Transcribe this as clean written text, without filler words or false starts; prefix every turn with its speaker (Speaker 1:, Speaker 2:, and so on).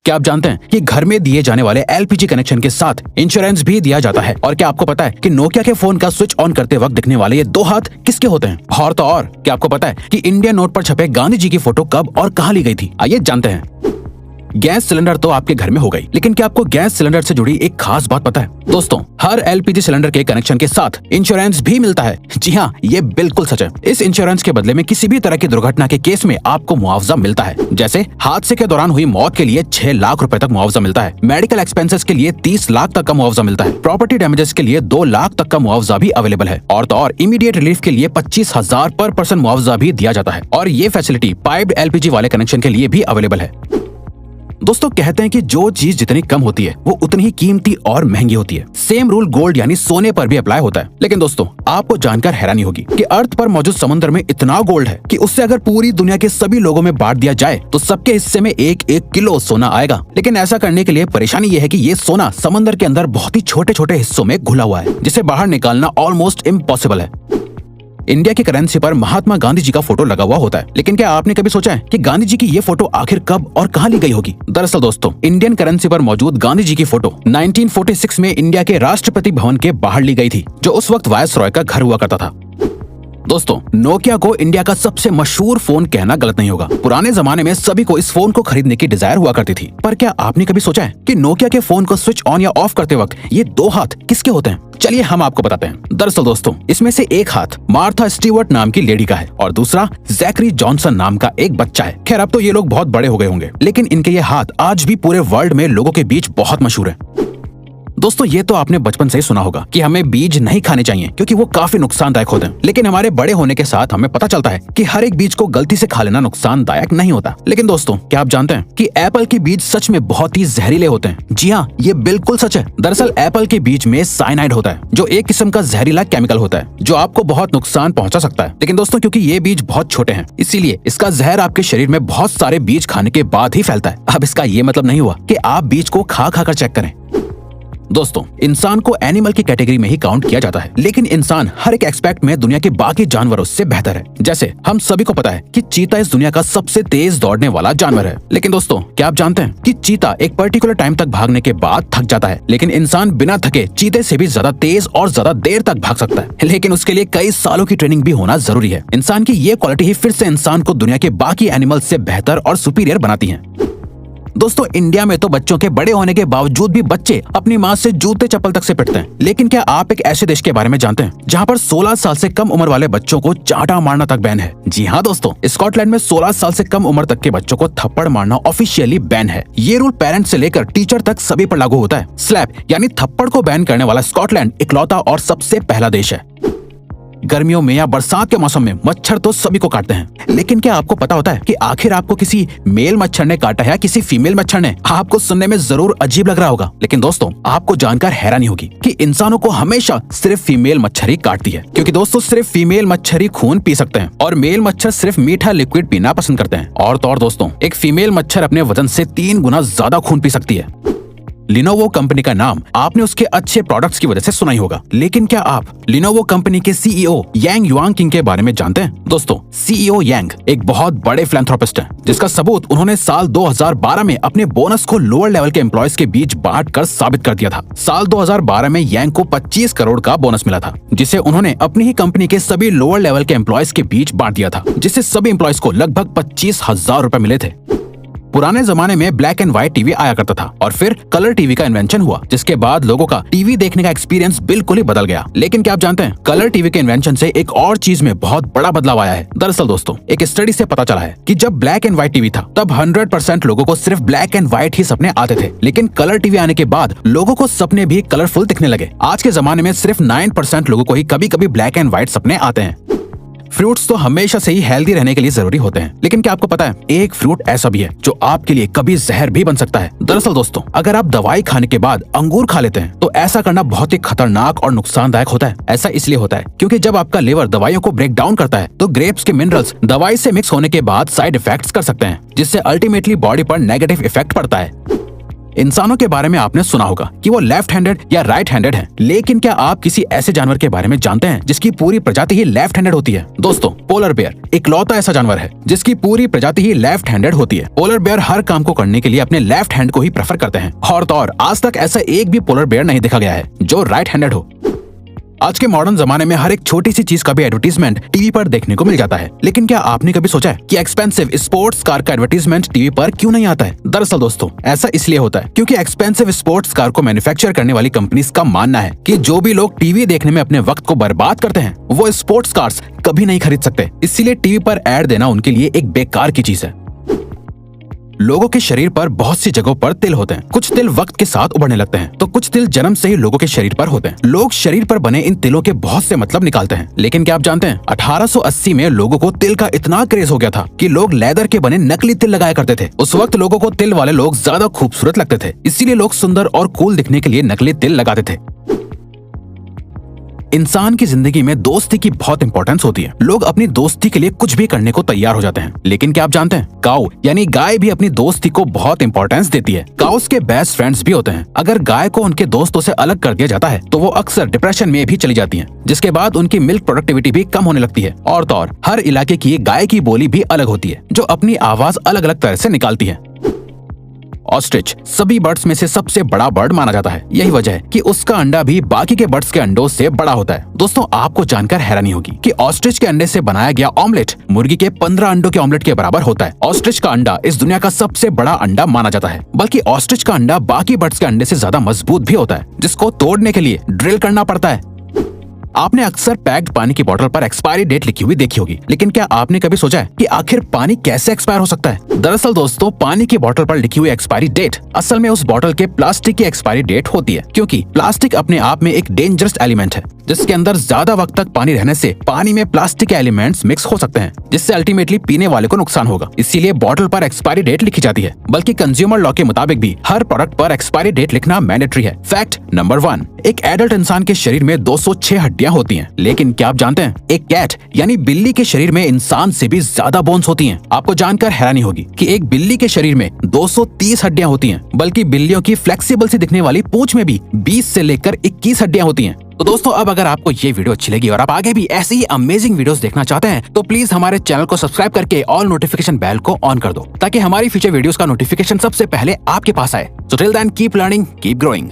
Speaker 1: क्या आप जानते हैं कि घर में दिए जाने वाले एलपीजी कनेक्शन के साथ इंश्योरेंस भी दिया जाता है? और क्या आपको पता है कि नोकिया के फोन का स्विच ऑन करते वक्त दिखने वाले ये 2 हाथ किसके होते हैं? और तो और क्या आपको पता है कि इंडियन नोट पर छपे गांधी जी की फोटो कब और कहां ली गई थी? आइए जानते हैं। गैस सिलेंडर तो आपके घर में हो गई, लेकिन क्या आपको गैस सिलेंडर से जुड़ी एक खास बात पता है? दोस्तों, हर एलपीजी सिलेंडर के कनेक्शन के साथ इंश्योरेंस भी मिलता है। जी हाँ, ये बिल्कुल सच है। इस इंश्योरेंस के बदले में किसी भी तरह की दुर्घटना के केस में आपको मुआवजा मिलता है। जैसे हादसे के दौरान हुई मौत के लिए 6 लाख रुपए तक मुआवजा मिलता है। मेडिकल एक्सपेंसेस के लिए 30 लाख तक का मुआवजा मिलता है। प्रॉपर्टी डैमेजेस के लिए 2 लाख तक का मुआवजा भी अवेलेबल है। और तो और इमीडिएट रिलीफ के लिए 25,000 पर पर्सन मुआवजा भी दिया जाता है। और ये फैसिलिटी पाइप्ड एलपीजी वाले कनेक्शन के लिए भी अवेलेबल है। दोस्तों, कहते हैं कि जो चीज जितनी कम होती है वो उतनी ही कीमती और महंगी होती है। सेम रूल गोल्ड यानी सोने पर भी अप्लाई होता है। लेकिन दोस्तों, आपको जानकर हैरानी होगी कि अर्थ पर मौजूद समुद्र में इतना गोल्ड है कि उससे अगर पूरी दुनिया के सभी लोगों में बांट दिया जाए तो सबके हिस्से में 1-1 किलो सोना आएगा। लेकिन ऐसा करने के लिए परेशानी ये है कि ये सोना समंदर के अंदर बहुत ही छोटे छोटे हिस्सों में घुला हुआ है, जिसे बाहर निकालना ऑलमोस्ट इम्पॉसिबल है। इंडिया की करेंसी पर महात्मा गांधी जी का फोटो लगा हुआ होता है, लेकिन क्या आपने कभी सोचा है कि गांधी जी की ये फोटो आखिर कब और कहां ली गई होगी? दरअसल दोस्तों, इंडियन करेंसी पर मौजूद गांधी जी की फोटो 1946 में इंडिया के राष्ट्रपति भवन के बाहर ली गई थी, जो उस वक्त वायसरॉय का घर हुआ करता था। दोस्तों, नोकिया को इंडिया का सबसे मशहूर फोन कहना गलत नहीं होगा। पुराने जमाने में सभी को इस फोन को खरीदने की डिजायर हुआ करती थी। पर क्या आपने कभी सोचा है कि नोकिया के फोन को स्विच ऑन या ऑफ करते वक्त ये 2 हाथ किसके होते हैं? चलिए हम आपको बताते हैं। दरअसल दोस्तों, इसमें से एक हाथ मार्था स्टीवर्ट नाम की लेडी का है और दूसरा जैकरी जॉनसन नाम का एक बच्चा है। खैर, अब तो ये लोग बहुत बड़े हो गए होंगे, लेकिन इनके ये हाथ आज भी पूरे वर्ल्ड में लोगों के बीच बहुत मशहूर है। दोस्तों, ये तो आपने बचपन से ही सुना होगा कि हमें बीज नहीं खाने चाहिए क्योंकि वो काफी नुकसानदायक होते हैं। लेकिन हमारे बड़े होने के साथ हमें पता चलता है कि हर एक बीज को गलती से खा लेना नुकसानदायक नहीं होता। लेकिन दोस्तों, क्या आप जानते हैं कि एप्पल के बीज सच में बहुत ही जहरीले होते हैं? जी हाँ, ये बिल्कुल सच है। दरअसल एप्पल के बीज में साइनाइड होता है, जो एक किस्म का जहरीला केमिकल होता है जो आपको बहुत नुकसान पहुंचा सकता है। लेकिन दोस्तों, क्योंकि ये बीज बहुत छोटे हैं, इसीलिए इसका जहर आपके शरीर में बहुत सारे बीज खाने के बाद ही फैलता है। अब इसका ये मतलब नहीं हुआ कि आप बीज को खा कर चेक करें। दोस्तों, इंसान को एनिमल की कैटेगरी में ही काउंट किया जाता है, लेकिन इंसान हर एक एस्पेक्ट में दुनिया के बाकी जानवरों से बेहतर है। जैसे हम सभी को पता है कि चीता इस दुनिया का सबसे तेज दौड़ने वाला जानवर है। लेकिन दोस्तों, क्या आप जानते हैं कि चीता एक पर्टिकुलर टाइम तक भागने के बाद थक जाता है, लेकिन इंसान बिना थके चीते से भी ज्यादा तेज और ज्यादा देर तक भाग सकता है। लेकिन उसके लिए कई सालों की ट्रेनिंग भी होना जरूरी है। इंसान की ये क्वालिटी ही फिर से इंसान को दुनिया के बाकी एनिमल से बेहतर और सुपीरियर बनाती है। दोस्तों, इंडिया में तो बच्चों के बड़े होने के बावजूद भी बच्चे अपनी माँ से जूते चप्पल तक से पिटते हैं। लेकिन क्या आप एक ऐसे देश के बारे में जानते हैं जहाँ पर 16 साल से कम उम्र वाले बच्चों को चांटा मारना तक बैन है? जी हाँ दोस्तों, स्कॉटलैंड में 16 साल से कम उम्र तक के बच्चों को थप्पड़ मारना ऑफिशियली बैन है। ये रूल पेरेंट्स से लेकर टीचर तक सभी पर लागू होता है। स्लैप यानी थप्पड़ को बैन करने वाला स्कॉटलैंड इकलौता और सबसे पहला देश है। गर्मियों में या बरसात के मौसम में मच्छर तो सभी को काटते हैं, लेकिन क्या आपको पता होता है कि आखिर आपको किसी मेल मच्छर ने काटा है या किसी फीमेल मच्छर ने? आपको सुनने में जरूर अजीब लग रहा होगा, लेकिन दोस्तों, आपको जानकर हैरानी होगी कि इंसानों को हमेशा सिर्फ फीमेल मच्छर ही काटती है। क्योंकि दोस्तों, सिर्फ फीमेल मच्छर ही खून पी सकते हैं और मेल मच्छर सिर्फ मीठा लिक्विड पीना पसंद करते हैं। और तो और दोस्तों, एक फीमेल मच्छर अपने वजन से 3 गुना ज्यादा खून पी सकती है। लिनोवो कंपनी का नाम आपने उसके अच्छे प्रोडक्ट्स की वजह से सुना ही होगा, लेकिन क्या आप लिनोवो कंपनी के सीईओ यांग युआंग के बारे में जानते हैं? दोस्तों, सीईओ यांग एक बहुत बड़े फिलैंथ्रोपिस्ट हैं, जिसका सबूत उन्होंने साल 2012 में अपने बोनस को लोअर लेवल के एम्प्लॉयज के बीच बांटकर साबित कर दिया था। साल 2012 में यांग को 25 करोड़ का बोनस मिला था, जिसे उन्होंने अपनी ही कंपनी के सभी लोअर लेवल के एम्प्लॉयज के बीच बांट दिया था, जिससे सभी एम्प्लॉयज को लगभग 25,000 रुपए मिले थे। पुराने जमाने में ब्लैक एंड व्हाइट टीवी आया करता था और फिर कलर टीवी का इन्वेंशन हुआ, जिसके बाद लोगों का टीवी देखने का एक्सपीरियंस बिल्कुल ही बदल गया। लेकिन क्या आप जानते हैं, कलर टीवी के इन्वेंशन से एक और चीज में बहुत बड़ा बदलाव आया है। दरअसल दोस्तों, एक स्टडी से पता चला है कि जब ब्लैक एंड व्हाइट टीवी था तब 100% लोगों को सिर्फ ब्लैक एंड व्हाइट ही सपने आते थे, लेकिन कलर टीवी आने के बाद लोगों को सपने भी कलरफुल दिखने लगे। आज के जमाने में सिर्फ 9% लोगों को ही कभी कभी ब्लैक एंड व्हाइट सपने आते हैं। फ्रूट्स तो हमेशा से ही हेल्दी रहने के लिए जरूरी होते हैं, लेकिन क्या आपको पता है, एक फ्रूट ऐसा भी है जो आपके लिए कभी जहर भी बन सकता है। दरअसल दोस्तों, अगर आप दवाई खाने के बाद अंगूर खा लेते हैं तो ऐसा करना बहुत ही खतरनाक और नुकसानदायक होता है। ऐसा इसलिए होता है क्योंकि जब आपका लिवर दवाइयों को ब्रेक डाउन करता है तो ग्रेप्स के मिनरल्स दवाई से मिक्स होने के बाद साइड इफेक्ट्स कर सकते हैं, जिससे अल्टीमेटली बॉडी पर नेगेटिव इफेक्ट पड़ता है। इंसानों के बारे में आपने सुना होगा कि वो लेफ्ट हैंडेड या राइट हैंडेड हैं, लेकिन क्या आप किसी ऐसे जानवर के बारे में जानते हैं जिसकी पूरी प्रजाति ही लेफ्ट हैंडेड होती है? दोस्तों, पोलर बेयर इकलौता ऐसा जानवर है जिसकी पूरी प्रजाति ही लेफ्ट हैंडेड होती है। पोलर बेयर हर काम को करने के लिए अपने लेफ्ट हैंड को ही प्रेफर करते हैं और तो और आज तक ऐसा एक भी पोलर बेयर नहीं देखा गया है जो राइट हैंडेड हो। आज के मॉडर्न जमाने में हर एक छोटी सी चीज का भी एडवर्टीजमेंट टीवी पर देखने को मिल जाता है, लेकिन क्या आपने कभी सोचा है कि एक्सपेंसिव स्पोर्ट्स कार का एडवर्टीजमेंट टीवी पर क्यों नहीं आता है? दरअसल दोस्तों, ऐसा इसलिए होता है क्योंकि एक्सपेंसिव स्पोर्ट्स कार को मैन्युफैक्चर करने वाली कंपनीज का मानना है कि जो भी लोग टीवी देखने में अपने वक्त को बर्बाद करते हैं वो स्पोर्ट्स कार्स कभी नहीं खरीद सकते। इसीलिए टीवी पर एड देना उनके लिए एक बेकार की चीज है। लोगों के शरीर पर बहुत सी जगहों पर तिल होते हैं। कुछ तिल वक्त के साथ उभरने लगते हैं तो कुछ तिल जन्म से ही लोगों के शरीर पर होते हैं। लोग शरीर पर बने इन तिलों के बहुत से मतलब निकालते हैं, लेकिन क्या आप जानते हैं 1880 में लोगों को तिल का इतना क्रेज हो गया था कि लोग लेदर के बने नकली तिल लगाया करते थे। उस वक्त लोगों को तिल वाले लोग ज्यादा खूबसूरत लगते थे, इसीलिए लोग सुंदर और कूल दिखने के लिए नकली तिल लगाते थे। इंसान की जिंदगी में दोस्ती की बहुत इंपॉर्टेंस होती है। लोग अपनी दोस्ती के लिए कुछ भी करने को तैयार हो जाते हैं, लेकिन क्या आप जानते हैं काऊ यानी गाय भी अपनी दोस्ती को बहुत इंपॉर्टेंस देती है। काउस के बेस्ट फ्रेंड्स भी होते हैं। अगर गाय को उनके दोस्तों से अलग कर दिया जाता है तो वो अक्सर डिप्रेशन में भी चली जाती हैं, जिसके बाद उनकी मिल्क प्रोडक्टिविटी भी कम होने लगती है। और तो और हर इलाके की गाय की बोली भी अलग होती है जो अपनी आवाज अलग अलग तरह से निकालती है। ऑस्ट्रिच सभी बर्ड्स में से सबसे बड़ा बर्ड माना जाता है। यही वजह है कि उसका अंडा भी बाकी के बर्ड्स के अंडों से बड़ा होता है। दोस्तों, आपको जानकर हैरानी होगी कि ऑस्ट्रिच के अंडे से बनाया गया ऑमलेट मुर्गी के 15 अंडों के ऑमलेट के बराबर होता है। ऑस्ट्रिच का अंडा इस दुनिया का सबसे बड़ा अंडा माना जाता है, बल्कि ऑस्ट्रिच का अंडा बाकी बर्ड्स के अंडे से ज्यादा मजबूत भी होता है, जिसको तोड़ने के लिए ड्रिल करना पड़ता है। आपने अक्सर पैक्ड पानी की बोतल पर एक्सपायरी डेट लिखी हुई देखी होगी, लेकिन क्या आपने कभी सोचा है कि आखिर पानी कैसे एक्सपायर हो सकता है? दरअसल दोस्तों, पानी की बोतल पर लिखी हुई एक्सपायरी डेट असल में उस बोतल के प्लास्टिक की एक्सपायरी डेट होती है, क्योंकि प्लास्टिक अपने आप में एक डेंजरस एलिमेंट है जिसके अंदर ज्यादा वक्त तक पानी रहने से पानी में प्लास्टिक के एलिमेंट्स मिक्स हो सकते हैं, जिससे अल्टीमेटली पीने वाले को नुकसान होगा। इसीलिए बोतल पर एक्सपायरी डेट लिखी जाती है। बल्कि कंज्यूमर लॉ के मुताबिक भी हर प्रोडक्ट पर एक्सपायरी डेट लिखना मैंडेटरी है। फैक्ट नंबर 1, एक एडल्ट इंसान के शरीर में 206 हड्डियां होती हैं, लेकिन क्या आप जानते हैं एक कैट यानी बिल्ली के शरीर में इंसान से भी ज्यादा बोन्स होती हैं। आपको जानकर हैरानी होगी कि एक बिल्ली के शरीर में 230 हड्डियां होती हैं, बल्कि बिल्लियों की फ्लेक्सिबल सी दिखने वाली पूंछ में भी 20 से लेकर 21 हड्डियां होती हैं। तो दोस्तों, अब अगर आपको ये वीडियो अच्छी लगी और आप आगे भी ऐसी ही अमेजिंग वीडियोस देखना चाहते हैं तो प्लीज हमारे चैनल को सब्सक्राइब करके ऑल नोटिफिकेशन बेल को ऑन कर दो, ताकि हमारी फ्यूचर वीडियोस का नोटिफिकेशन सबसे पहले आपके पास आए। So till then keep learning, keep growing.